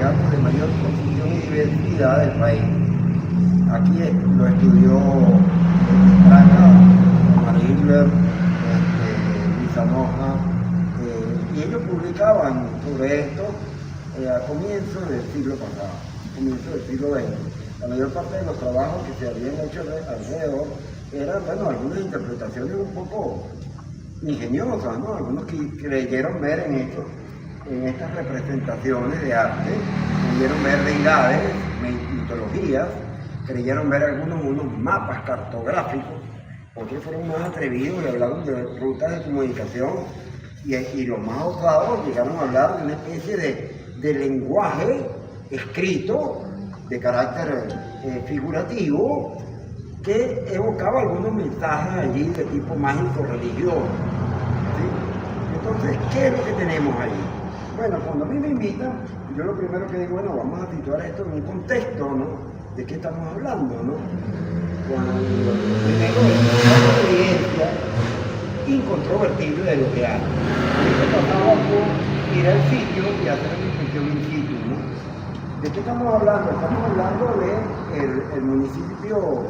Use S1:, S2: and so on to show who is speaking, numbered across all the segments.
S1: bachillerato de mayor construcción y diversidad del país. Aquí lo estudió Praga, Omar Hitler, Luis Anoja, y ellos publicaban sobre esto a comienzos del siglo pasado, comienzos del siglo XX. La mayor parte de los trabajos que se habían hecho alrededor eran, bueno, algunas interpretaciones un poco ingeniosas, ¿no? Algunos que creyeron ver en estas representaciones de arte, creyeron ver deidades, mitologías, creyeron ver unos mapas cartográficos, otros fueron más atrevidos y hablaron de rutas de comunicación, y los más osados llegaron a hablar de una especie de lenguaje escrito de carácter figurativo que evocaba algunos mensajes allí de tipo mágico religioso. ¿Sí? Entonces, ¿qué es lo que tenemos allí? Bueno, cuando a mí me invitan, yo lo primero que digo, bueno, vamos a situar esto en un contexto, ¿no? ¿De qué estamos hablando, no? Cuando primero es una evidencia incontrovertible de lo que hay. Eso pasaba por ir al sitio y hacer una inspección in situ, ¿no? ¿De qué estamos hablando? Estamos hablando del municipio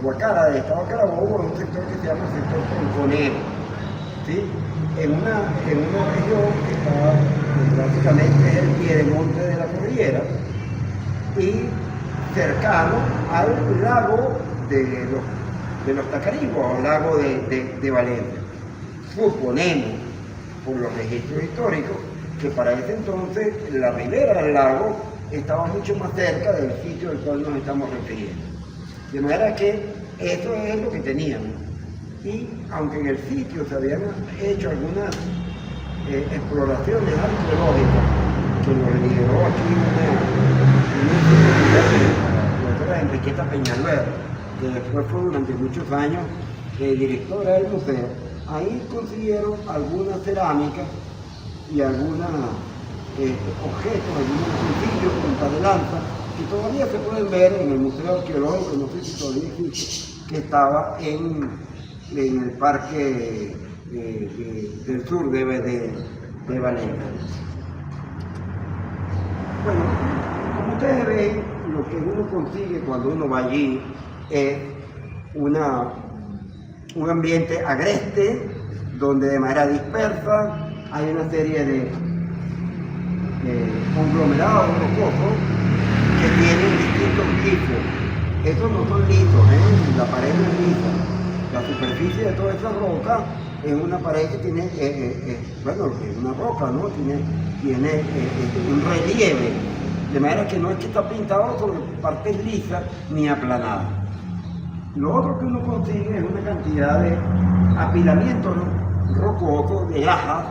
S1: Guacara, de Estado Carabobo, un sector que se llama el sector Tronconero, ¿sí? En una región que está básicamente es el piedemonte de la cordillera y cercano al lago de los Tacarigua, o lago de Valencia. Suponemos, por los registros históricos, que para ese entonces la ribera del lago estaba mucho más cerca del sitio al cual nos estamos refiriendo. De manera que eso es lo que teníamos. Y aunque en el sitio se habían hecho algunas exploraciones arqueológicas, que lo lideró aquí la doctora Enriqueta Peñalver, que después fue durante muchos años directora del museo, ahí consiguieron algunas cerámicas y algunos objetos, algunos utensilios, puntas de lanza, que todavía se pueden ver en el Museo Arqueológico, no sé si todavía existe, que estaba en el Parque del Sur de Valencia. Bueno, como ustedes ven, lo que uno consigue cuando uno va allí es un ambiente agreste, donde de manera dispersa hay una serie de conglomerados rocosos que tienen distintos glifos. Estos no son lisos, la pared no es lisa. La superficie de toda esa roca es una pared que tiene, bueno, es una roca, ¿no? Tiene un relieve, de manera que no es que está pintado sobre partes lisas ni aplanadas. Lo otro que uno consigue es una cantidad de apilamientos rocosos, de lajas,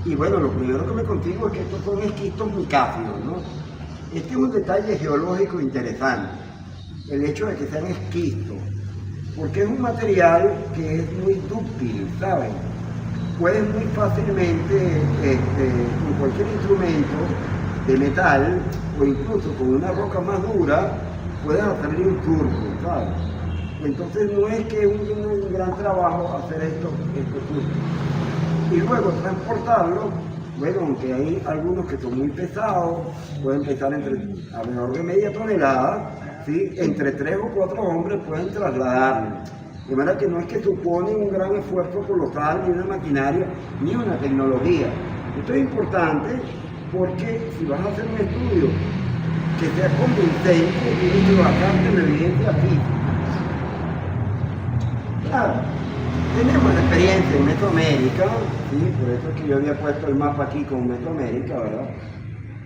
S1: y bueno, lo primero que me consigo es que estos son esquistos micáceos, ¿no? Este es un detalle geológico interesante, el hecho de que sean esquistos, porque es un material que es muy dúctil, ¿saben? Pueden muy fácilmente, con cualquier instrumento de metal, o incluso con una roca más dura, pueden hacerle un surco, ¿sabes? Entonces no es que es un gran trabajo hacer estos surcos. Y luego transportarlo, bueno, aunque hay algunos que son muy pesados, pueden pesar alrededor de media tonelada, ¿sí? Entre 3 o 4 hombres pueden trasladarlo. De manera que no es que supone un gran esfuerzo colosal, ni una maquinaria, ni una tecnología. Esto es importante porque si vas a hacer un estudio que sea convincente, tienes que basarte en la evidencia física. Claro, tenemos la experiencia en Mesoamérica, ¿sí? Por eso es que yo había puesto el mapa aquí con Mesoamérica, ¿verdad?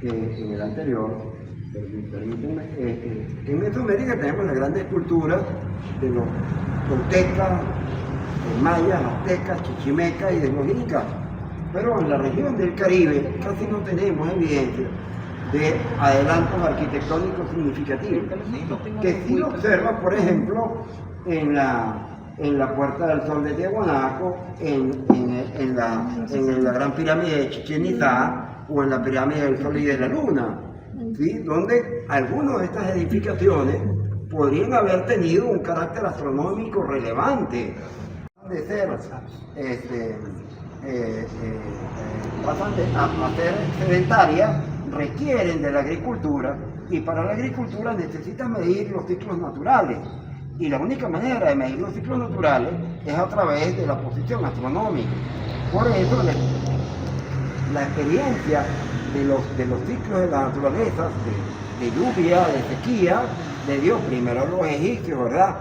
S1: En el anterior. Permítanme, en Mesoamérica tenemos las grandes culturas de los toltecas, mayas, aztecas, chichimecas y de los incas. Pero en la región del Caribe casi no tenemos evidencia de adelantos arquitectónicos significativos, que sí lo observa, por ejemplo, en la Puerta del Sol de Tiahuanaco, en la Gran Pirámide de Chichén Itzá o en la Pirámide del Sol y de la Luna, ¿sí? Donde algunas de estas edificaciones podrían haber tenido un carácter astronómico relevante, de ser pasan a ser sedentarias, requieren de la agricultura, y para la agricultura necesitan medir los ciclos naturales. Y la única manera de medir los ciclos naturales es a través de la posición astronómica. Por eso la experiencia de los ciclos de la naturaleza, de lluvia, de sequía, le dio primero a los egipcios, ¿verdad?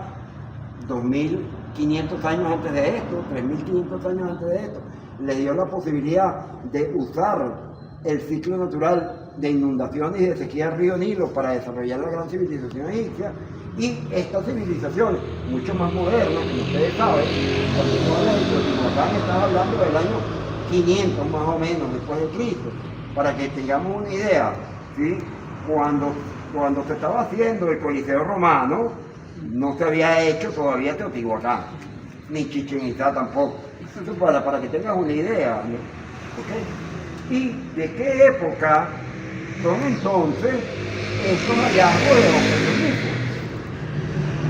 S1: 2500 años antes de esto, 3500 años antes de esto, le dio la posibilidad de usar el ciclo natural de inundaciones y de sequía del río Nilo para desarrollar la gran civilización egipcia. Y estas civilizaciones, mucho más modernas, como ustedes saben, cuando tú hablas de Teotihuacán, estás hablando del año 500 más o menos después de Cristo, para que tengamos una idea, ¿sí? Cuando se estaba haciendo el Coliseo Romano, no se había hecho todavía Teotihuacán, ni Chichén Itzá tampoco. Eso para que tengas una idea, ¿no? ¿Okay? ¿Y de qué época son entonces estos hallazgos de los jeroglíficos?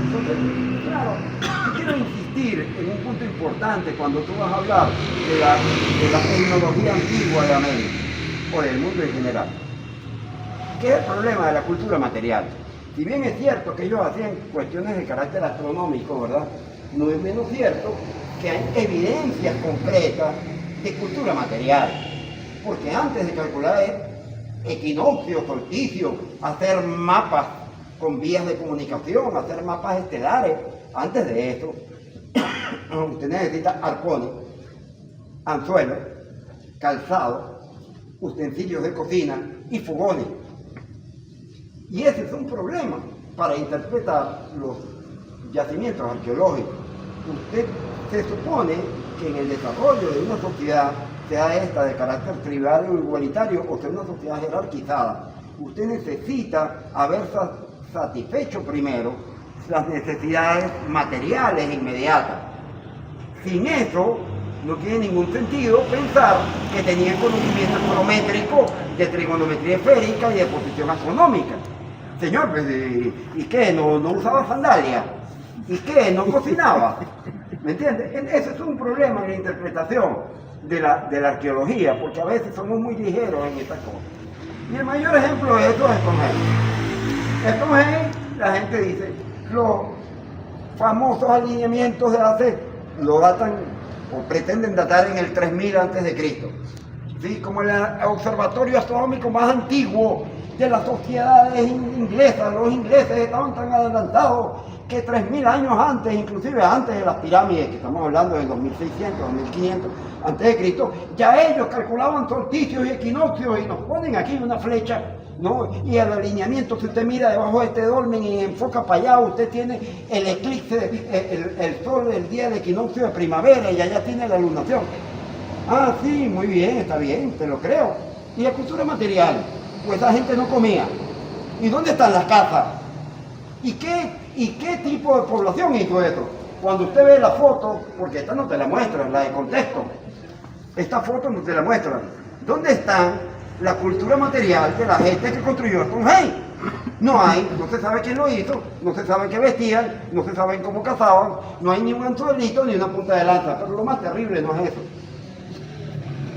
S1: Entonces, claro, yo quiero insistir en un punto importante cuando tú vas a hablar de la tecnología antigua de América, o del mundo en general. ¿Qué es el problema de la cultura material? Si bien es cierto que ellos hacían cuestiones de carácter astronómico, ¿verdad? No es menos cierto que hay evidencias concretas de cultura material. Porque antes de calcular equinoccios, solsticios, hacer mapas con vías de comunicación, hacer mapas estelares, antes de esto, usted necesita arpones, anzuelos, calzado, utensilios de cocina y fogones. Y ese es un problema para interpretar los yacimientos arqueológicos. Usted se supone que en el desarrollo de una sociedad, sea esta de carácter tribal o igualitario, o sea una sociedad jerarquizada, usted necesita haber satisfecho primero las necesidades materiales inmediatas. Sin eso, no tiene ningún sentido pensar que tenían conocimiento astrométrico, de trigonometría esférica y de posición astronómica. Señor, pues, ¿y qué? ¿No usaba sandalias? ¿Y qué? ¿No cocinaba? ¿Me entiendes? Ese es un problema en la interpretación de la arqueología, porque a veces somos muy ligeros en estas cosas. Y el mayor ejemplo de esto es Stonehenge. Stonehenge, la gente dice, los famosos alineamientos de hace, lo datan o pretenden datar en el 3000 a.C., ¿sí? Como el observatorio astronómico más antiguo de las sociedades inglesas. Los ingleses estaban tan adelantados que 3000 años antes, inclusive antes de las pirámides, que estamos hablando de 2600, 2500 antes de Cristo, ya ellos calculaban solsticios y equinoccios, y nos ponen aquí una flecha, ¿no? Y el alineamiento, si usted mira debajo de este dolmen y enfoca para allá, usted tiene el eclipse, el sol, el día del equinoccio de primavera, y allá tiene la lunación. Ah, sí, muy bien, está bien, te lo creo. Y la cultura material, pues esa gente no comía. ¿Y dónde están las casas? ¿Y qué tipo de población hizo eso? Cuando usted ve la foto, porque esta no te la muestran, la de contexto, esta foto no te la muestran. ¿Dónde está la cultura material de la gente que construyó Stonehenge? No hay, no se sabe quién lo hizo, no se sabe qué vestían, no se sabe cómo cazaban, no hay ni un anzuelito ni una punta de lanza. Pero lo más terrible no es eso.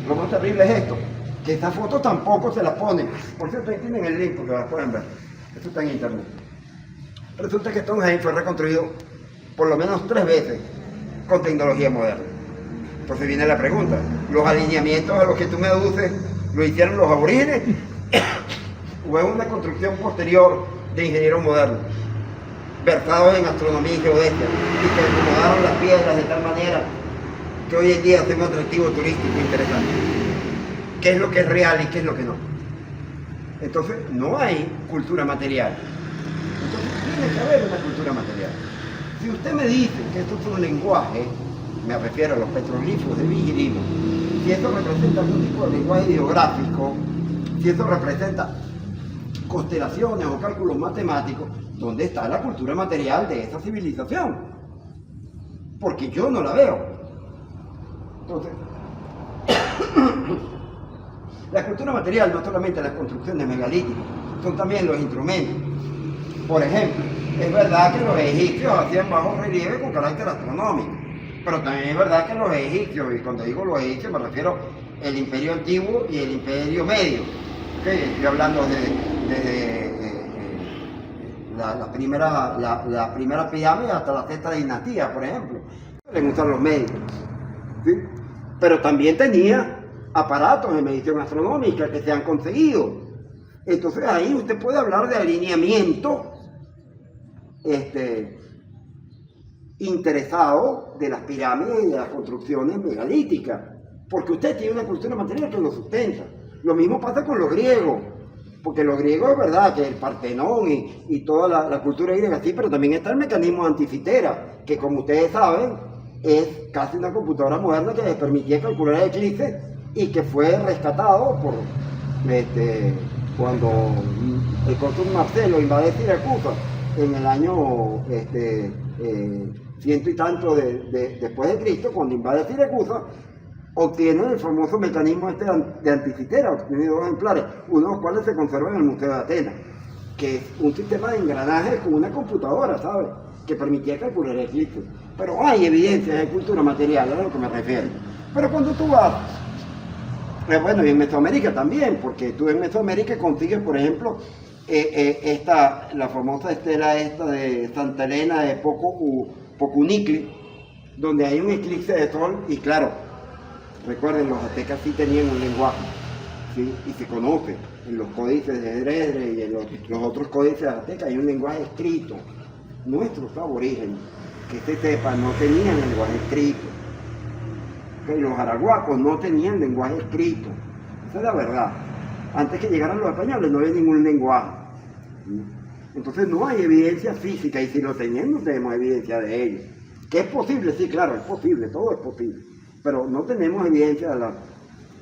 S1: Lo más terrible es esto, que estas fotos tampoco se las ponen. Por cierto, ahí tienen el link porque las pueden ver. Esto está en internet. Resulta que Stonehenge fue reconstruido por lo menos 3 veces con tecnología moderna. Entonces viene la pregunta, ¿los alineamientos a los que tú me aduces lo hicieron los aborígenes? ¿O es una construcción posterior de ingenieros modernos, versados en astronomía y geodesia, y que acomodaron las piedras de tal manera que hoy en día hacen un atractivo turístico interesante? ¿Qué es lo que es real y qué es lo que no? Entonces, no hay cultura material. Entonces, tiene que haber una cultura material. Si usted me dice que esto es un lenguaje, me refiero a los petroglifos de Vigirino, si esto representa algún tipo de lenguaje ideográfico, si esto representa constelaciones o cálculos matemáticos, ¿dónde está la cultura material de esa civilización? Porque yo no la veo. Entonces, la cultura material no solamente las construcciones megalíticas, son también los instrumentos. Por ejemplo, es verdad que los egipcios hacían bajo relieve con carácter astronómico, Pero también es verdad que los egipcios, y cuando digo los egipcios me refiero al imperio antiguo y el imperio medio. ¿Okay? Estoy hablando de la primera pirámide hasta la sexta dinastía, por ejemplo. Les gustan los médicos. ¿Sí? Pero también tenía aparatos de medición astronómica que se han conseguido. Entonces ahí usted puede hablar de alineamiento interesado de las pirámides y de las construcciones megalíticas, porque usted tiene una cultura material que lo sustenta. Lo mismo pasa con los griegos, porque los griegos es verdad que el Partenón y toda la cultura griega sí, pero también está el mecanismo anticitera, que como ustedes saben es casi una computadora moderna que les permitía calcular eclipses y que fue rescatado por cuando el cónsul Marcelo invade Siracusa en el año ciento y tanto después de Cristo, cuando invade Siracusa, obtiene el famoso mecanismo de anticitera, obtiene 2 ejemplares, uno de los cuales se conserva en el Museo de Atenas, que es un sistema de engranajes con una computadora, ¿sabes?, que permitía calcular eclipses. Pero hay evidencias de cultura material, a lo que me refiero. Pero cuando tú vas, bueno, y en Mesoamérica también, porque tú en Mesoamérica consigues, por ejemplo, la famosa estela esta de Santa Elena de Pocunicli, donde hay un eclipse de sol, y claro, recuerden, los aztecas sí tenían un lenguaje, ¿sí? Y se conoce en los códices de Dresde y en los otros códices aztecas hay un lenguaje escrito. Nuestros aborígenes, que se sepa, no tenían lenguaje escrito. ¿Okay? Los arahuacos no tenían lenguaje escrito. Esa es la verdad. Antes que llegaran los españoles no había ningún lenguaje. Entonces no hay evidencia física, y si lo tenían no tenemos evidencia de ello. ¿Que es posible? Sí, claro, es posible, todo es posible. Pero no tenemos evidencia de las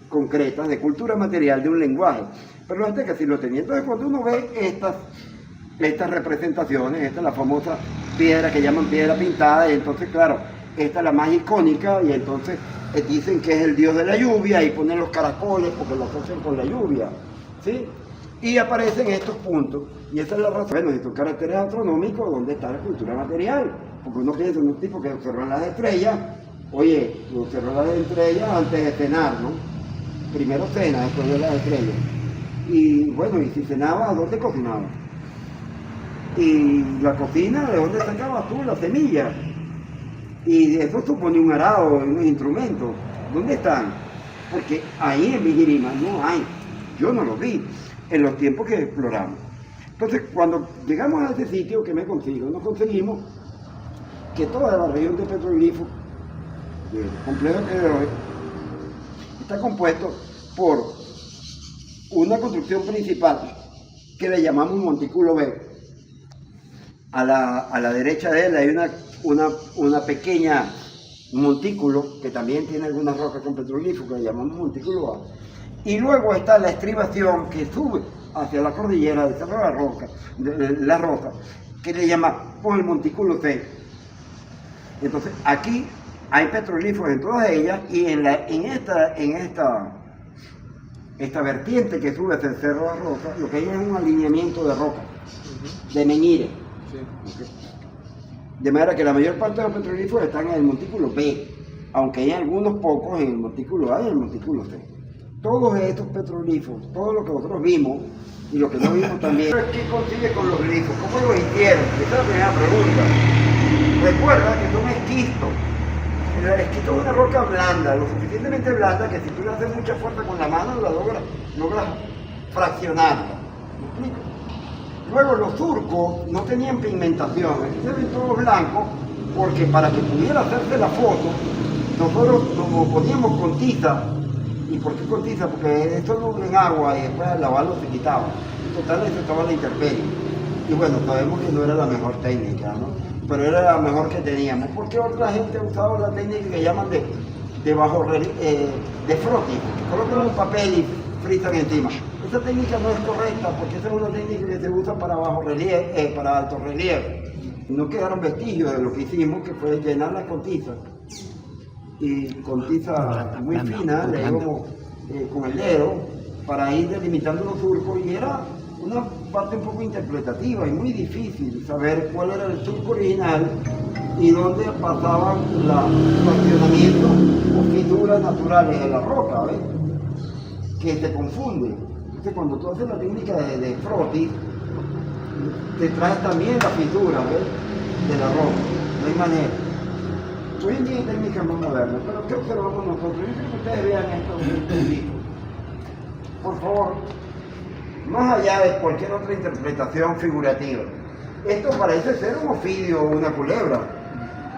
S1: concretas de cultura material de un lenguaje. Pero los aztecas sí lo tenían. Entonces cuando uno ve estas representaciones, esta es la famosa piedra que llaman piedra pintada, y entonces claro, esta es la más icónica, y entonces dicen que es el dios de la lluvia, y ponen los caracoles porque lo asocian con la lluvia, ¿sí? Y aparecen estos puntos, y esta es la razón. Bueno, estos caracteres astronómicos, ¿dónde está la cultura material? Porque uno piensa en un tipo que observa las estrellas, oye, observa las estrellas antes de cenar, ¿no? Primero cena, después de las estrellas. Y bueno, y si cenaba, ¿dónde cocinaba? Y la cocina, ¿de dónde sacabas tú la semilla? Y eso supone un arado, un instrumento. ¿Dónde están? Porque ahí en Vigirima no hay. Yo no lo vi en los tiempos que exploramos. Entonces, cuando llegamos a ese sitio, ¿qué me consigo? Nos conseguimos que toda la región de petroglifos, del complejo de hoy, está compuesto por una construcción principal que le llamamos Montículo B. A la derecha de él hay una pequeña montículo que también tiene algunas rocas con petroglifos que le llamamos Montículo A. Y luego está la estribación que sube hacia la cordillera de Cerro la Rosa, que le llamamos el Montículo C. Entonces aquí hay petroglifos en todas ellas, y en esta vertiente que sube hacia el Cerro La Rosa, lo que hay es un alineamiento de rocas, de menhires. Okay. De manera que la mayor parte de los petroglifos están en el montículo B, aunque hay algunos pocos en el montículo A y en el montículo C. Todos estos petroglifos, todo lo que nosotros vimos y lo que no vimos también. ¿Qué consigue con los glifos? ¿Cómo lo hicieron? Esa es la primera pregunta. Recuerda que son esquistos. El esquisto es una roca blanda, lo suficientemente blanda que si tú le haces mucha fuerza con la mano, la logras fraccionarla. ¿Me explico? Luego los surcos no tenían pigmentación, se ven todos blancos, porque para que pudiera hacerse la foto, nosotros nos poníamos con tiza. ¿Y por qué con tiza? Porque esto lo en agua y después al lavarlo se quitaba. En total eso estaba la intemperie. Y bueno, sabemos que no era la mejor técnica, ¿no? Pero era la mejor que teníamos. Porque otra gente ha usado la técnica que llaman de frotting, que colocan un papel y fritan encima. Esa técnica no es correcta porque esa es una técnica que se usa para bajo relieve, para alto relieve. No quedaron vestigios de lo que hicimos, que fue llenarla con tiza. Y con tiza muy fina, le íbamos con el dedo para ir delimitando los surcos, y era una parte un poco interpretativa y muy difícil saber cuál era el surco original y donde pasaban los fraccionamientos o fisuras naturales de la roca, ¿ves? Que se confunden. Entonces, cuando tú haces la técnica de frotis, te traes también la fisura, ¿ves? De la roca, no hay manera. Hoy en día hay técnicas más modernas, pero ¿qué observamos nosotros? Yo quiero que ustedes vean estos discos. Por favor, más allá de cualquier otra interpretación figurativa, esto parece ser un ofidio o una culebra,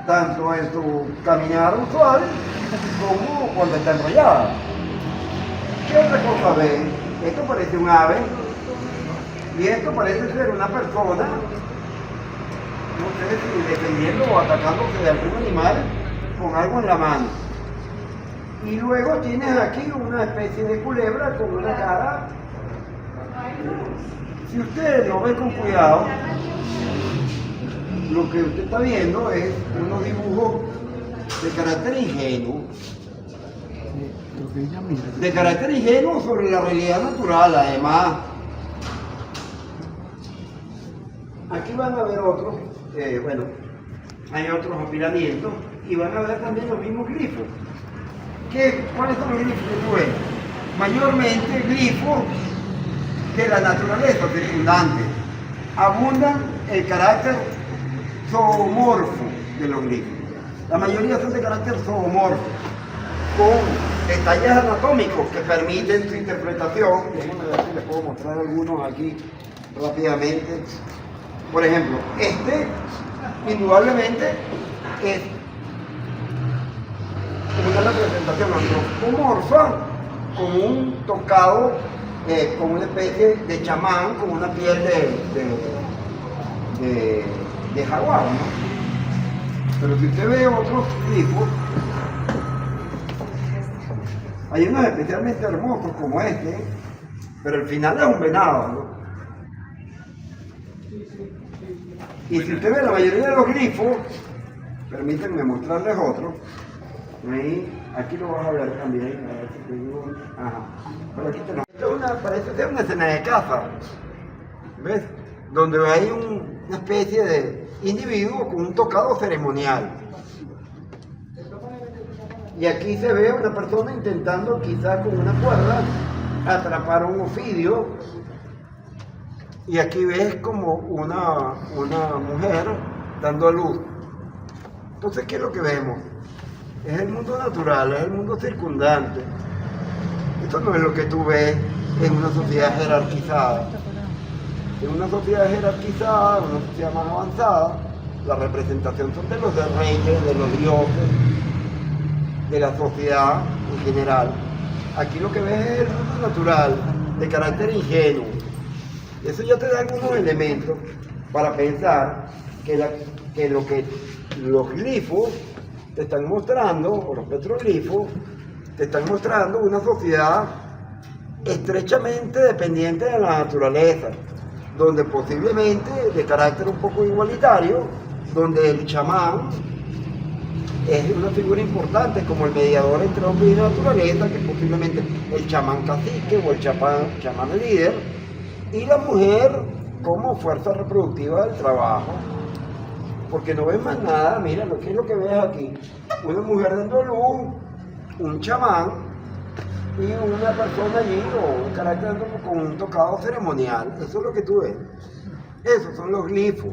S1: tanto en su caminar usual como cuando está enrollada. ¿Qué otra cosa ven? Esto parece un ave y esto parece ser una persona, no sé si defendiendo o atacándose de algún animal con algo en la mano. Y luego tienes aquí una especie de culebra con una cara. Si usted lo ve con cuidado, lo que usted está viendo es unos dibujos de carácter ingenuo. De carácter ingenuo sobre la realidad natural, además. Aquí van a ver otros, bueno, hay otros apilamientos y van a ver también los mismos glifos. ¿Cuáles son los glifos que tú ves? Mayormente glifos de la naturaleza circundante. Abundan el carácter zoomorfo de los glifos. La mayoría son de carácter zoomorfo, con detalles anatómicos que permiten su interpretación. Déjenme ver si les puedo mostrar algunos aquí rápidamente. Por ejemplo, este indudablemente es una representación antropomorfa con un tocado, con una especie de chamán, con una piel de jaguar, ¿no? Pero si usted ve otros glifos, hay unos especialmente hermosos como este, pero al final es un venado, ¿no? Y si usted ve la mayoría de los glifos, permítanme mostrarles otro. Aquí lo vas a ver también. A ver si te digo. Ajá. Pero aquí tenemos. Esto parece ser una escena de caza. ¿Ves? Donde hay una especie de individuo con un tocado ceremonial. Y aquí se ve una persona intentando, quizás con una cuerda, atrapar un ofidio. Y aquí ves como una mujer dando a luz. Entonces, ¿qué es lo que vemos? Es el mundo natural, es el mundo circundante. Esto no es lo que tú ves en una sociedad jerarquizada. En una sociedad jerarquizada, en una sociedad más avanzada, la representación son de los reyes, de los dioses, de la sociedad en general. Aquí lo que ves es el mundo natural, de carácter ingenuo. Eso ya te da algunos elementos para pensar que los glifos te están mostrando, o los petroglifos, te están mostrando una sociedad estrechamente dependiente de la naturaleza, donde posiblemente de carácter un poco igualitario, donde el chamán es una figura importante como el mediador entre hombre y naturaleza, que es posiblemente el chamán cacique o el chamán líder, y la mujer como fuerza reproductiva del trabajo. Porque no ves más nada, mira, ¿qué es lo que ves aquí? Una mujer dando luz, un chamán y una persona allí, o un carácter con un tocado ceremonial. Eso es lo que tú ves. Esos son los glifos.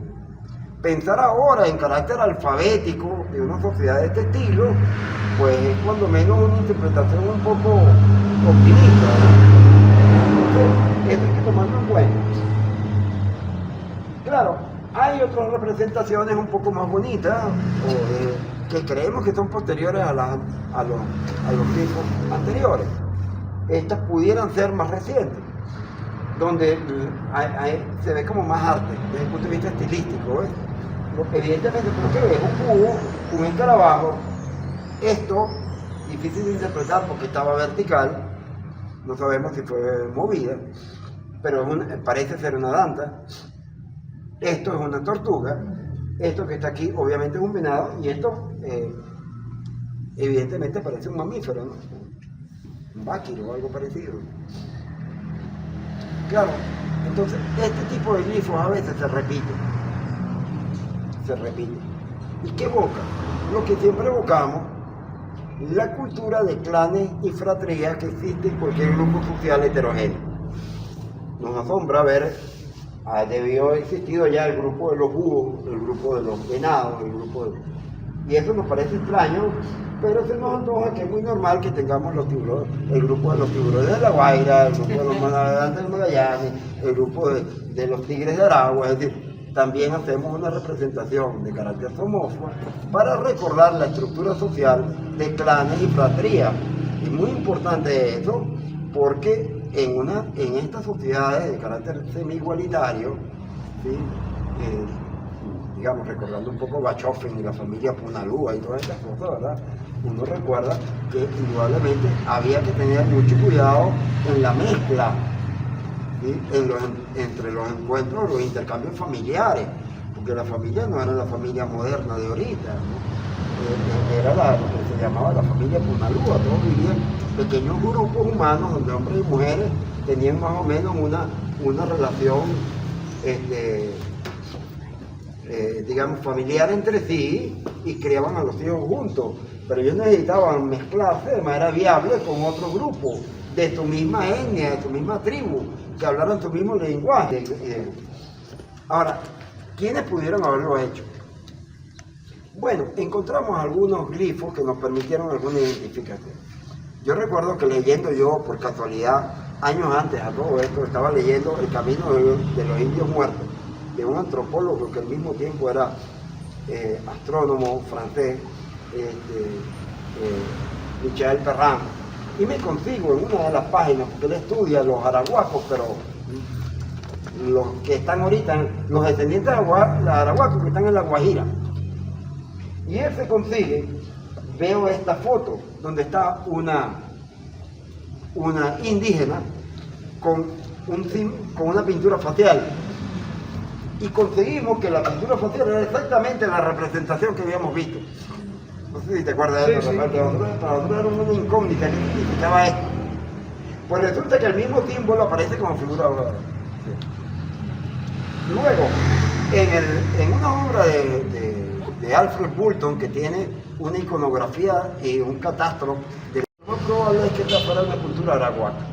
S1: Pensar ahora en carácter alfabético de una sociedad de este estilo, pues es cuando menos una interpretación un poco optimista, ¿no? Entonces, esto hay que tomarlo en cuenta. Claro, hay otras representaciones un poco más bonitas, que creemos que son posteriores a los glifos anteriores. Estas pudieran ser más recientes, donde se ve como más arte, desde el punto de vista estilístico, ¿ves? Evidentemente, ¿por qué ves? Un cubo, un escarabajo. Esto, difícil de interpretar porque estaba vertical, no sabemos si fue movida, pero parece ser una danta. Esto es una tortuga, esto que está aquí obviamente es un venado, y esto evidentemente parece un mamífero, ¿no? Un váquiro o algo parecido. Claro, entonces este tipo de glifos a veces se repiten. ¿Y qué evoca? Lo que siempre evocamos, la cultura de clanes y fratrías que existe en cualquier grupo social heterogéneo. Nos asombra ver, debió haber existido ya el grupo de los búhos, el grupo de los venados, y eso nos parece extraño, pero se nos antoja que es muy normal que tengamos los tiburones, el grupo de los tiburones de La Guaira, el grupo de los navegantes del Magallanes, el grupo de los tigres de Aragua, es decir, también hacemos una representación de carácter somorfo para recordar la estructura social de clanes y fratrías. Es muy importante eso porque en estas sociedades de carácter semi-igualitario, ¿sí? Digamos, recordando un poco Bachofen y la familia Punalúa y todas estas cosas, ¿verdad? Uno recuerda que indudablemente había que tener mucho cuidado en la mezcla, ¿sí? Entre los encuentros, los intercambios familiares, porque la familia no era la familia moderna de ahorita, ¿no? Era lo que se llamaba la familia Punalúa, todos vivían pequeños grupos humanos donde hombres y mujeres tenían más o menos una relación, digamos, familiar entre sí y criaban a los hijos juntos, pero ellos necesitaban mezclarse de manera viable con otro grupo de tu misma etnia, de tu misma tribu, que hablaran tu mismo lenguaje. Ahora, ¿quiénes pudieron haberlo hecho? Bueno, encontramos algunos glifos que nos permitieron alguna identificación. Yo recuerdo que leyendo yo, por casualidad, años antes a todo esto, estaba leyendo El camino de los indios muertos, de un antropólogo que al mismo tiempo era astrónomo francés, Michel Perrin, y me consigo en una de las páginas, porque él estudia los arahuacos, pero los que están ahorita, los descendientes de los arahuacos que están en La Guajira, y él se consigue, veo esta foto, donde está una indígena con una pintura facial, y conseguimos que la pintura facial era exactamente la representación que habíamos visto. No sé si te acuerdas de eso, sí, Rafael, para nosotros era una incógnita que significaba esto. Pues resulta que el mismo símbolo aparece como figura dorada. Luego, en una obra de Alfred Boulton, que tiene una iconografía y un catastro, lo más probable es que esta fuera una cultura arahuaca.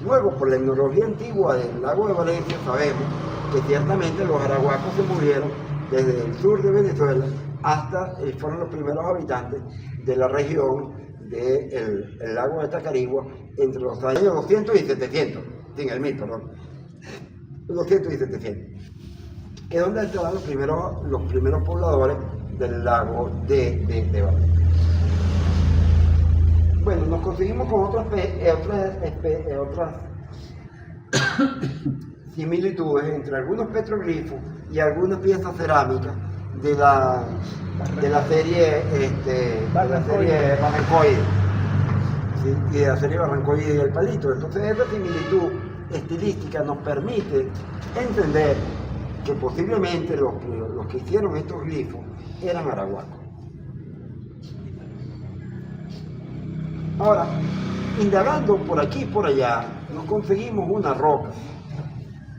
S1: Luego, por la etnología antigua del lago de Valencia, sabemos que ciertamente los arahuacos se movieron desde el sur de Venezuela hasta, fueron los primeros habitantes de la región del lago de Tacarigua entre los años 200 y 700, sin el 1000, perdón, 200 y 700, que es donde estaban los primeros pobladores del lago de Valencia. Bueno, nos conseguimos con otras similitudes entre algunos petroglifos y algunas piezas cerámicas de la serie Barrancoide, ¿sí? Y de la serie Barrancoide y el Palito. Entonces esa similitud estilística nos permite entender que posiblemente los que hicieron estos glifos eran arahuacos. Ahora, indagando por aquí y por allá, nos conseguimos una roca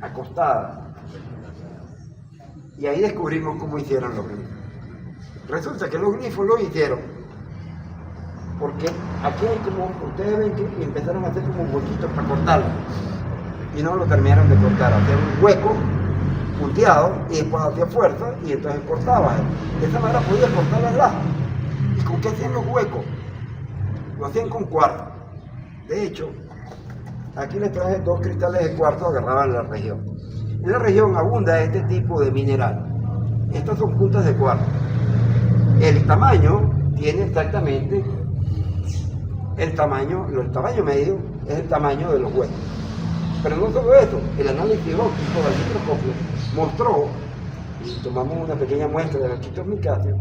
S1: acostada y ahí descubrimos cómo hicieron los glifos. Resulta que los glifos los hicieron porque aquí hay como, ustedes ven que empezaron a hacer como huequitos para cortarlo y no lo terminaron de cortar, hacían un hueco punteado y después hacía fuerza y entonces cortaba. De esa manera podía cortar las lajas. ¿Y con qué hacían los huecos? Lo hacían con cuarzo. De hecho, aquí les traje 2 cristales de cuarzo agarrados en la región. En la región abunda este tipo de mineral. Estas son puntas de cuarzo. El tamaño tiene exactamente el tamaño medio es el tamaño de los huecos. Pero no solo eso, el análisis óptico del microscopio mostró, y tomamos una pequeña muestra del Quito-Micasio,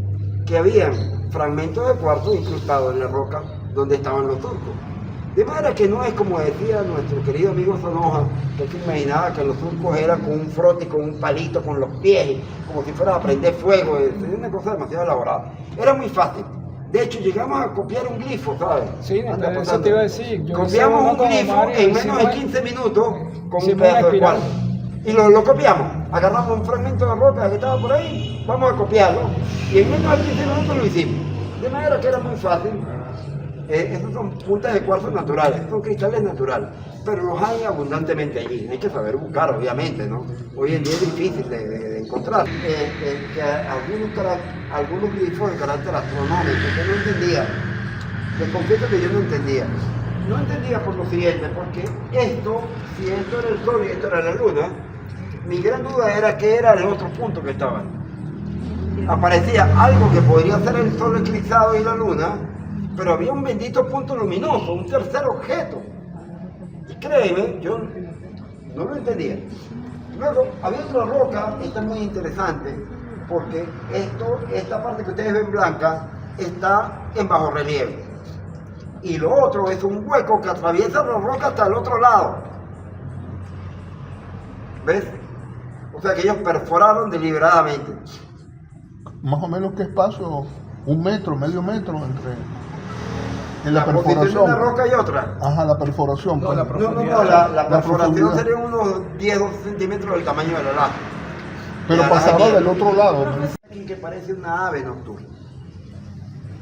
S1: que habían fragmentos de cuarzo incrustados en la roca donde estaban los surcos. De manera que no es como decía nuestro querido amigo Sonoja, que se imaginaba que los surcos eran con un frote, con un palito, con los pies, como si fuera a prender fuego. Es una cosa demasiado elaborada. Era muy fácil. De hecho, llegamos a copiar un glifo, ¿sabes?
S2: Sí, eso te iba a decir.
S1: Copiamos un glifo en menos de 15 minutos con un pedazo de cuarzo. Y lo copiamos. Agarramos un fragmento de roca que estaba por ahí vamos a copiarlo. Y en menos de 15 minutos lo hicimos. De manera que era muy fácil. Estos son puntas de cuarzo naturales, son cristales naturales, pero los hay abundantemente allí. Hay que saber buscar, obviamente, ¿no? Hoy en día es difícil de encontrar. Que algunos glifos de carácter astronómico que no entendía. Les confieso que yo no entendía. No entendía por lo siguiente, porque esto, si esto era el Sol y esto era la Luna, mi gran duda era que era el otro punto que estaba. Aparecía algo que podría ser el Sol eclipsado y la Luna, pero había un bendito punto luminoso, un tercer objeto. Y créeme, yo no lo entendía. Luego, había otra roca, esta es muy interesante, porque esta parte que ustedes ven blanca, está en bajo relieve. Y lo otro es un hueco que atraviesa la roca hasta el otro lado. ¿Ves? O sea que ellos perforaron deliberadamente.
S3: Más o menos qué espacio, 1 metro, medio metro entre en
S1: la perforación de una roca y otra.
S3: Ajá, la perforación.
S2: No,
S3: pues.
S1: la perforación sería unos 10 o 12 centímetros del tamaño de la lata.
S3: Pero pasaba del otro lado.
S1: Aquí que parece una ave nocturna.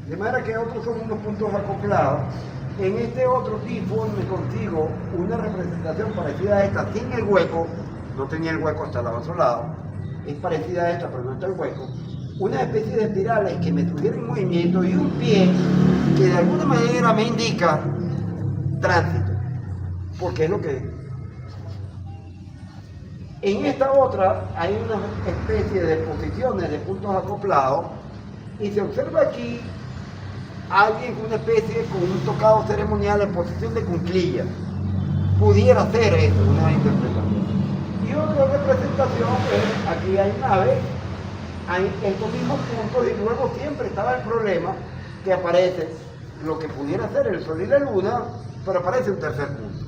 S1: De manera que otros son unos puntos acoplados. En este otro tipo me consigo una representación parecida a esta, sin el hueco. No tenía el hueco hasta el otro lado. Es parecida a esta, pero no está el hueco. Una especie de espirales que me sugieren movimiento y un pie que de alguna manera me indica tránsito, porque es lo que es. En esta otra hay una especie de posiciones de puntos acoplados y se observa aquí alguien con una especie con un tocado ceremonial en posición de cunclilla. Pudiera ser eso, una interpretación. Y otra representación es, aquí hay naves, hay estos mismos puntos y luego siempre estaba el problema que aparece lo que pudiera ser el Sol y la Luna, pero aparece un tercer punto.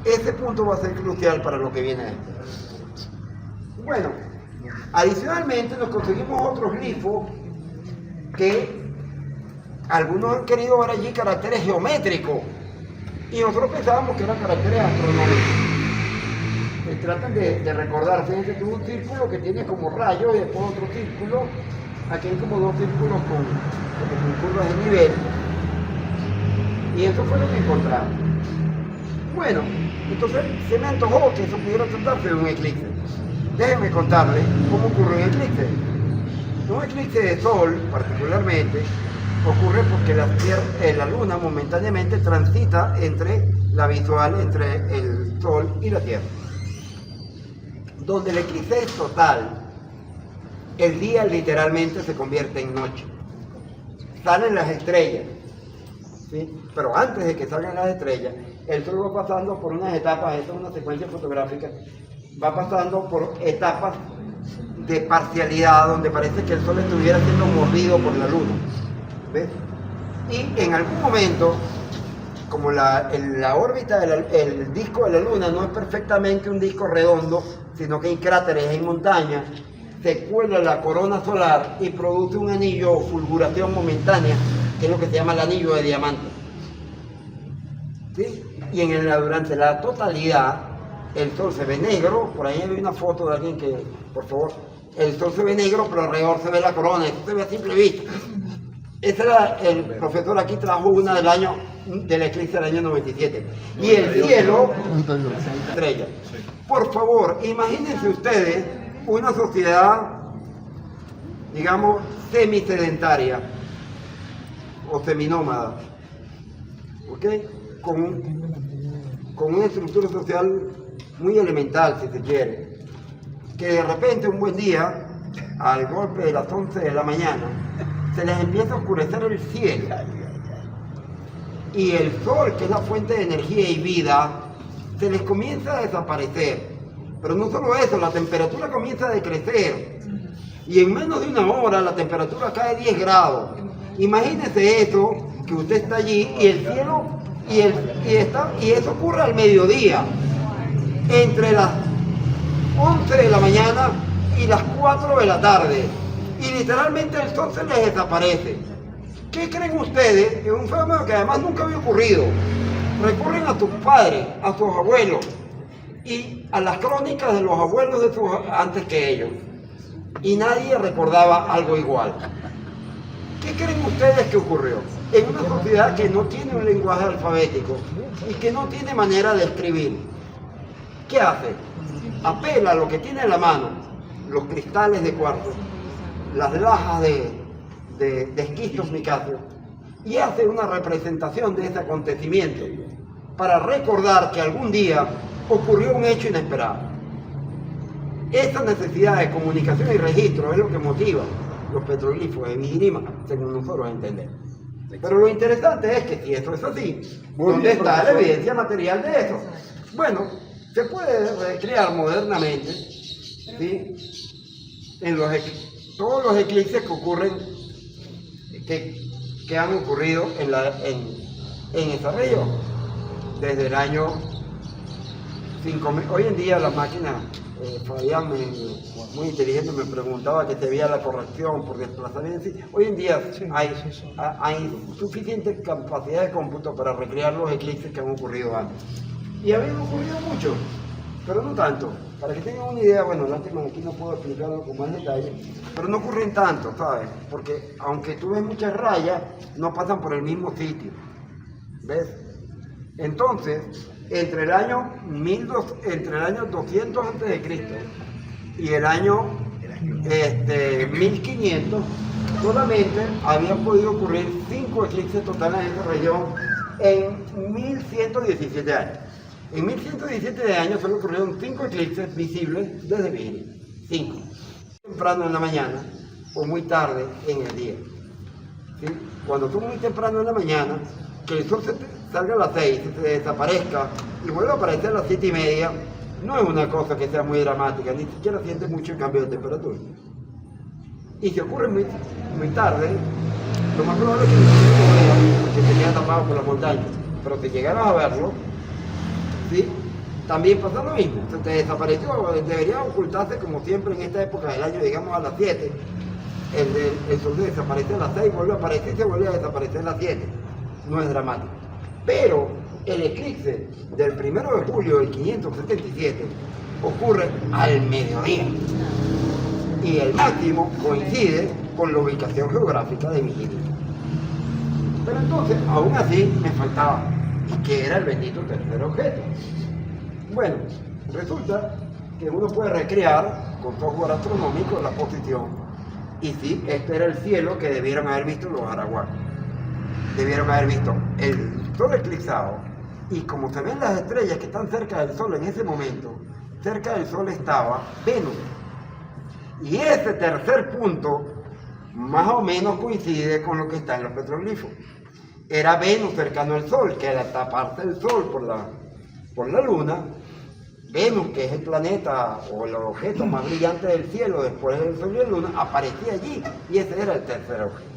S1: Ese punto va a ser crucial para lo que viene después. Bueno, adicionalmente nos conseguimos otros glifos que algunos han querido ver allí caracteres geométricos y nosotros pensábamos que eran caracteres astronómicos. Tratan de recordar, fíjense que es un círculo que tiene como rayos y después otro círculo, aquí hay como 2 círculos con curvas de nivel, y eso fue lo que encontramos. Bueno, entonces se me antojó que eso pudiera tratarse de un eclipse. Déjenme contarles cómo ocurre un eclipse. Un eclipse de Sol, particularmente, ocurre porque la Luna momentáneamente transita entre la visual, entre el Sol y la Tierra. Donde el eclipse es total, el día literalmente se convierte en noche. Salen las estrellas, ¿sí? Pero antes de que salgan las estrellas, el Sol va pasando por unas etapas, esta es una secuencia fotográfica, va pasando por etapas de parcialidad, donde parece que el Sol estuviera siendo mordido por la Luna. ¿Ves? Y en algún momento, como la órbita, el disco de la Luna no es perfectamente un disco redondo, sino que hay cráteres en montañas, se cuela la corona solar y produce un anillo o fulguración momentánea, que es lo que se llama el anillo de diamante. ¿Sí? Y durante la totalidad, el Sol se ve negro. Por ahí hay una foto de alguien que, por favor, el Sol se ve negro, pero alrededor se ve la corona, esto se ve a simple vista. Ese era el profesor aquí, trajo una del eclipse del año 97. Y el cielo, estrella. Por favor, imagínense ustedes una sociedad, digamos, semisedentaria o seminómada, ¿ok? Con una estructura social muy elemental, si se quiere, que de repente un buen día, al golpe de las 11 de la mañana, se les empieza a oscurecer el cielo y el Sol, que es la fuente de energía y vida, se les comienza a desaparecer. Pero no solo eso, la temperatura comienza a decrecer y en menos de una hora la temperatura cae 10 grados. Imagínese eso, que usted está allí y el cielo, y eso ocurre al mediodía, entre las 11 de la mañana y las 4 de la tarde. Y literalmente el Sol se les desaparece. ¿Qué creen ustedes? Es un fenómeno que además nunca había ocurrido. Recurren a sus padres, a sus abuelos y a las crónicas de los abuelos antes que ellos. y nadie recordaba algo igual. ¿Qué creen ustedes que ocurrió? En una sociedad que no tiene un lenguaje alfabético y que no tiene manera de escribir, ¿qué hace? Apela a lo que tiene en la mano, los cristales de cuarzo, las lajas de esquistos micáceos, y hace una representación de ese acontecimiento para recordar que algún día ocurrió un hecho inesperado. Esta necesidad de comunicación y registro es lo que motiva los petroglifos de Vigirima, según nosotros entendemos. Pero lo interesante es que si eso es así, ¿dónde está la evidencia material de eso? Bueno, se puede recrear modernamente, ¿sí?, en todos los eclipses que ocurren, que han ocurrido en esa región, desde el año 5000. Hoy en día las máquinas, Fabián, muy inteligente, me preguntaba que se veía la corrección por desplazamiento. Hoy en día hay suficiente capacidad de cómputo para recrear los eclipses que han ocurrido antes. Y habían ocurrido muchos, pero no tanto. Para que tengan una idea, bueno, lástima, aquí no puedo explicarlo con más detalle, pero no ocurren tanto, ¿sabes? Porque aunque tú ves muchas rayas, no pasan por el mismo sitio, ¿ves? Entonces, entre el año 200 a.C. y el año 1500, solamente habían podido ocurrir 5 eclipses totales en esa región en 1117 años. En 1117 años solo ocurrieron 5 eclipses visibles desde Vigirima. 5. Temprano en la mañana o muy tarde en el día. ¿Sí? Cuando tú muy temprano en la mañana, que el sol salga a las 6, se desaparezca y vuelva a aparecer a las 7:30, no es una cosa que sea muy dramática, ni siquiera sientes mucho el cambio de temperatura. Y si ocurre muy tarde, lo más probable es que no lo veas, porque tenía tapado por la montaña. Pero si llegaras a verlo, ¿sí?, también pasa lo mismo. Se te desapareció, debería ocultarse como siempre en esta época del año, digamos a las 7. El sol se desaparece a las 6, vuelve a aparecer y se vuelve a desaparecer a las 7. No es dramático. Pero el eclipse del 1 de julio del 577 ocurre al mediodía. Y el máximo coincide con la ubicación geográfica de Vigirima. Pero entonces, aún así, me faltaba, y que era el bendito tercer objeto. Bueno, resulta que uno puede recrear con software astronómico la posición, y sí, este era el cielo que debieron haber visto los arahuacos. Debieron haber visto el sol eclipsado, y como se ven las estrellas que están cerca del sol en ese momento, cerca del sol estaba Venus. Y ese tercer punto más o menos coincide con lo que está en los petroglifos. Era Venus cercano al sol, que al taparse el sol por la luna, Venus, que es el planeta o el objeto más brillante del cielo después del sol y la luna, aparecía allí, y ese era el tercer objeto.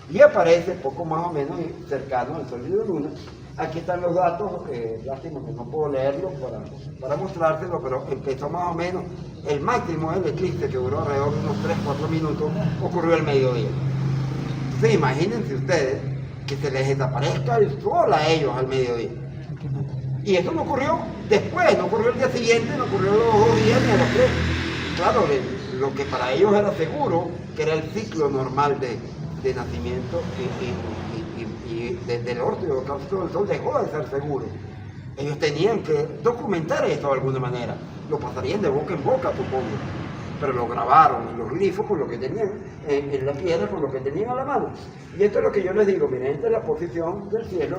S1: Y aparece poco más o menos cercano al sol y la luna. Aquí están los datos, lástima que no puedo leerlos para mostrárselos, pero empezó más o menos, el máximo del eclipse, que duró alrededor de unos 3-4 minutos, ocurrió al mediodía. Entonces imagínense ustedes que se les desaparezca el sol a ellos al mediodía. Y eso no ocurrió después, no ocurrió el día siguiente, no ocurrió los 2 días ni a los 3. Claro, lo que para ellos era seguro, que era el ciclo normal de nacimiento y desde el ortodoxo del sol dejó de ser seguro. Ellos tenían que documentar esto de alguna manera. Lo pasarían de boca en boca, supongo. Pero lo grabaron en los glifos con lo que tenían en la piedra, con lo que tenían a la mano. Y esto es lo que yo les digo, miren, esta es la posición del cielo.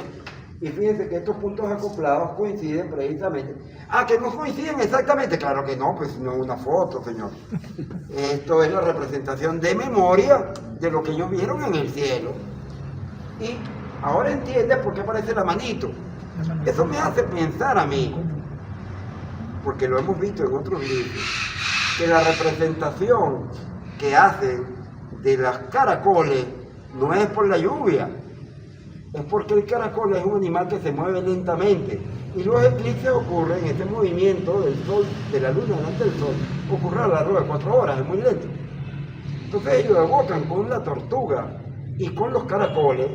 S1: Y fíjense que estos puntos acoplados coinciden precisamente. Que no coinciden exactamente, claro que no, pues no es una foto, señor. Esto es la representación de memoria de lo que ellos vieron en el cielo. Y ahora entiendes por qué aparece la manito. Eso me hace pensar a mí, porque lo hemos visto en otros libros, que la representación que hacen de las caracoles no es por la lluvia, es porque el caracol es un animal que se mueve lentamente, y los eclipses ocurren, este movimiento del sol, de la luna delante del sol, ocurre a lo largo de 4 horas, es muy lento. Entonces ellos evocan con la tortuga y con los caracoles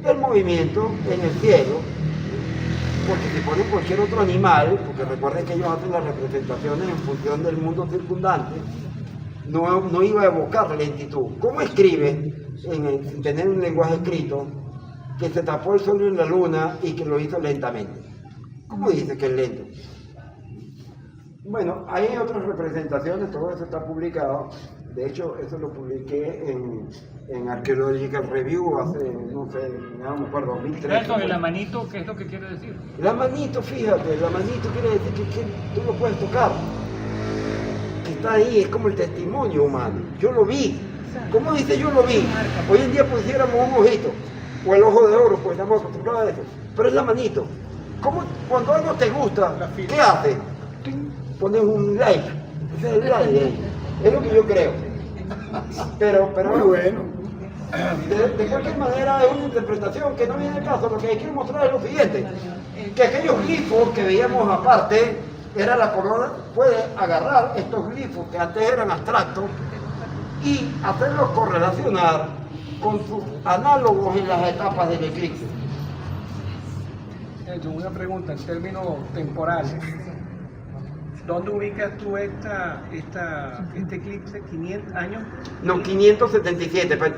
S1: el movimiento en el cielo, porque si ponen cualquier otro animal, porque recuerden que ellos hacen las representaciones en función del mundo circundante, no iba a evocar lentitud. ¿Cómo escribe, sin tener un lenguaje escrito, que se tapó el sol y la luna y que lo hizo lentamente? ¿Cómo dice que es lento? Bueno, hay otras representaciones, todo eso está publicado. De hecho, eso lo publiqué en Archaeological Review hace, no sé, no me acuerdo, 2003.
S2: Eso de la manito, ¿qué es lo que quiere decir?
S1: La manito, fíjate, la manito quiere decir que tú lo puedes tocar. Que está ahí, es como el testimonio humano. Yo lo vi. ¿Cómo dice yo lo vi? Hoy en día pusiéramos un ojito, o el ojo de oro, pues estamos acostumbrados a eso. Pero es la manito. ¿Cómo, cuando algo te gusta, qué haces? Pones un like. Ese es el like, es lo que yo creo. Pero
S3: Muy bueno.
S1: de cualquier manera es una interpretación que no viene al caso. Lo que quiero mostrar es lo siguiente, que aquellos glifos que veíamos aparte, era la corona, puede agarrar estos glifos que antes eran abstractos y hacerlos correlacionar con sus análogos en las etapas del eclipse.
S2: Una pregunta en términos temporales. ¿Dónde ubicas tú este eclipse? ¿500 años?
S1: No, 577, para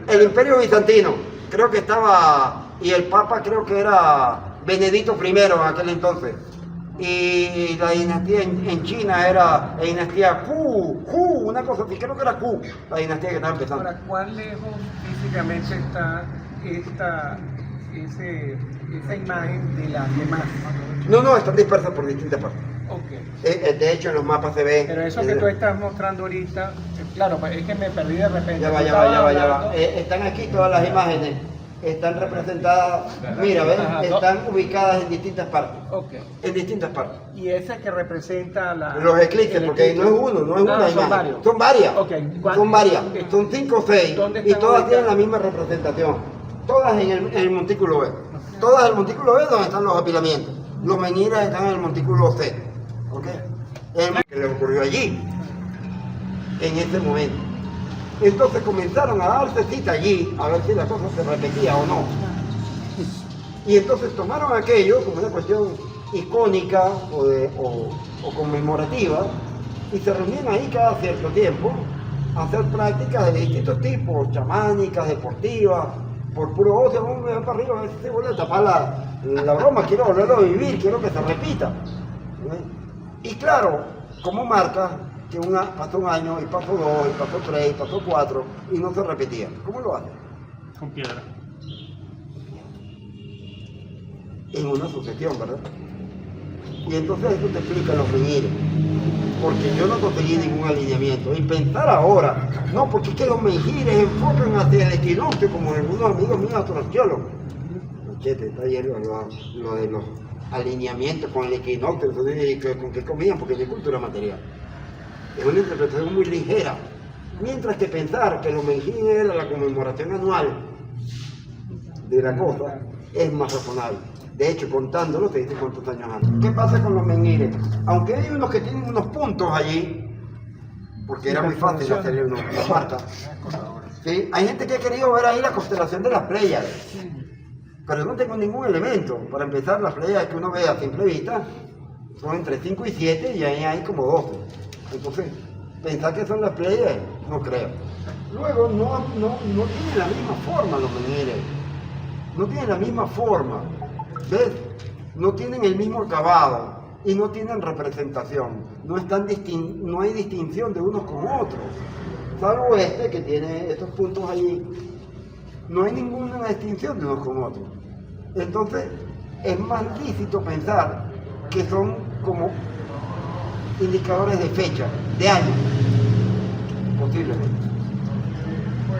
S1: el Imperio Bizantino, creo que estaba, y el Papa creo que era Benedicto I en aquel entonces. Y la dinastía en China era la dinastía Q, una cosa así, creo que era Q, la dinastía que estaba empezando.
S2: Ahora, ¿cuán lejos físicamente está esa imagen de las demás?
S1: No, están dispersas por distintas partes.
S2: Okay.
S1: De hecho, en los mapas se ve.
S2: Pero eso que tú estás mostrando ahorita, claro, es que me perdí de repente.
S1: Ya va. Están aquí todas las imágenes. Están representadas, mira, ¿ves? Están ubicadas en distintas partes.
S2: Okay.
S1: En distintas partes.
S2: Y esa que representa
S1: los eclipses, porque no es uno, no es una imagen. Son varias.
S2: Okay.
S1: Son varias. Son 5 o 6. Y todas tienen la misma representación. Todas en el montículo B. Todas en el montículo B donde están los apilamientos. Los menhires están en el montículo C. ¿Ok? Que le ocurrió allí, en ese momento. Entonces comenzaron a darse cita allí, a ver si la cosa se repetía o no. Y entonces tomaron aquello como una cuestión icónica o conmemorativa, y se reunían ahí cada cierto tiempo a hacer prácticas de distintos tipos, chamánicas, deportivas, por puro ocio. Vamos a ver para arriba, a ver si se vuelve a tapar la broma, quiero volverlo a vivir, quiero que se repita. Y claro, como marca que pasó un año, y pasó 2, y pasó 3, y pasó 4, y no se repetía. ¿Cómo lo hacen?
S2: Con piedra.
S1: En una sucesión, ¿verdad? Y entonces eso te explica los menhires. Porque yo no conseguí ningún alineamiento. Y pensar ahora, no, porque es que los menhires enfocan hacia el equinoccio, como algunos amigos míos astroarqueólogos. Chete, está ahí lo de los alineamientos con el equinoccio, con qué comían, porque no hay cultura material. Es una interpretación muy ligera. Mientras que pensar que los menhires era la conmemoración anual de la cosa, es más razonable. De hecho, contándolo, te dice cuántos años antes. ¿Qué pasa con los menhires? Aunque hay unos que tienen unos puntos allí, porque era muy fácil hacerle una marca. ¿Sí? Hay gente que ha querido ver ahí la constelación de las Pléyades, pero no tengo ningún elemento. Para empezar, las Pléyades que uno ve a simple vista son entre 5 y 7, y ahí hay como 12. Entonces, pensar que son las Pléyades, no creo. Luego, no tienen la misma forma los menhires. No tienen la misma forma. ¿Ves? No tienen el mismo acabado y no tienen representación. No hay distinción de unos con otros. Salvo este que tiene estos puntos allí. No hay ninguna distinción de unos con otros. Entonces, es más lícito pensar que son como indicadores de fecha, de año, posiblemente.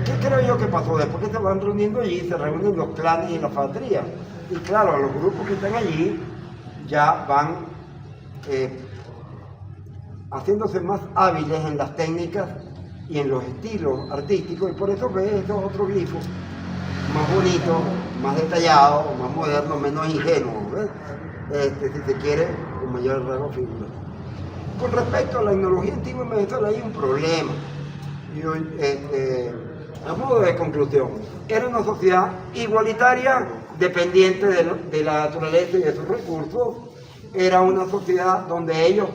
S1: ¿Qué creo yo que pasó? Después que se van reuniendo allí, se reúnen los clanes y las factorías. Y claro, los grupos que están allí ya van haciéndose más hábiles en las técnicas y en los estilos artísticos, y por eso ves estos otros glifos más bonitos, más detallados, más modernos, menos ingenuos, ¿ves? Si se quiere, con mayor rasgo figura. Con respecto a la etnología antigua en Venezuela hay un problema. A modo de conclusión, era una sociedad igualitaria, dependiente de la naturaleza y de sus recursos. Era una sociedad donde ellos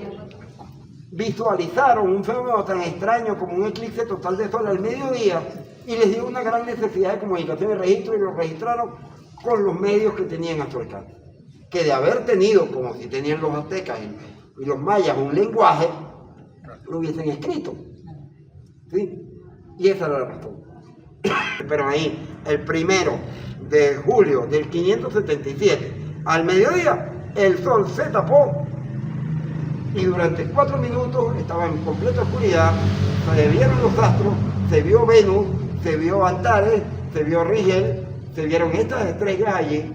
S1: visualizaron un fenómeno tan extraño como un eclipse total de sol al mediodía y les dio una gran necesidad de comunicación y registro y lo registraron con los medios que tenían a su alcance. Que de haber tenido, como si tenían los aztecas y los mayas, un lenguaje, lo hubiesen escrito. ¿Sí? Y esa era la razón. Pero ahí, el 1 de julio del 577, al mediodía, el sol se tapó y durante 4 minutos estaba en completa oscuridad, se vieron los astros, se vio Venus, se vio Antares, se vio Rigel, se vieron estas estrellas allí,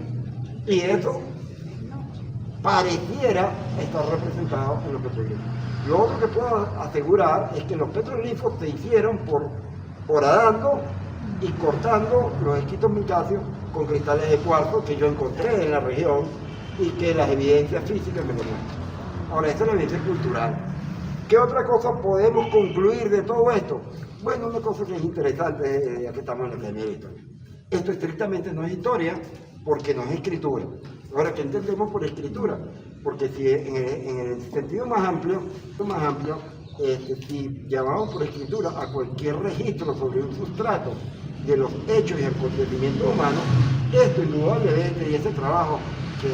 S1: y eso pareciera estar representado en los petroglifos. Lo otro que puedo asegurar es que los petroglifos se hicieron horadando y cortando los esquitos micáceos con cristales de cuarzo que yo encontré en la región y que las evidencias físicas me lo muestran. Ahora, esta es la evidencia cultural. ¿Qué otra cosa podemos concluir de todo esto? Bueno, una cosa que es interesante, ya que estamos en la Academia de Historia. Esto estrictamente no es historia, porque no es escritura. Ahora, ¿qué entendemos por escritura? Porque si en el sentido más amplio, si llamamos por escritura a cualquier registro sobre un sustrato de los hechos y acontecimientos humanos, esto indudablemente, y ese trabajo que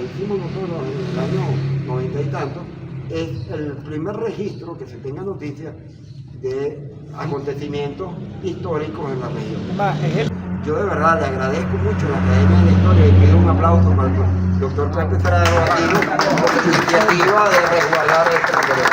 S1: hicimos nosotros en el año 90 y tanto, es el primer registro que se tenga noticia de acontecimios históricos en la región. Yo de verdad le agradezco mucho a la Academia de Historia y pido un aplauso para el doctor Pepe Ferraro por su iniciativa de resguardar este material.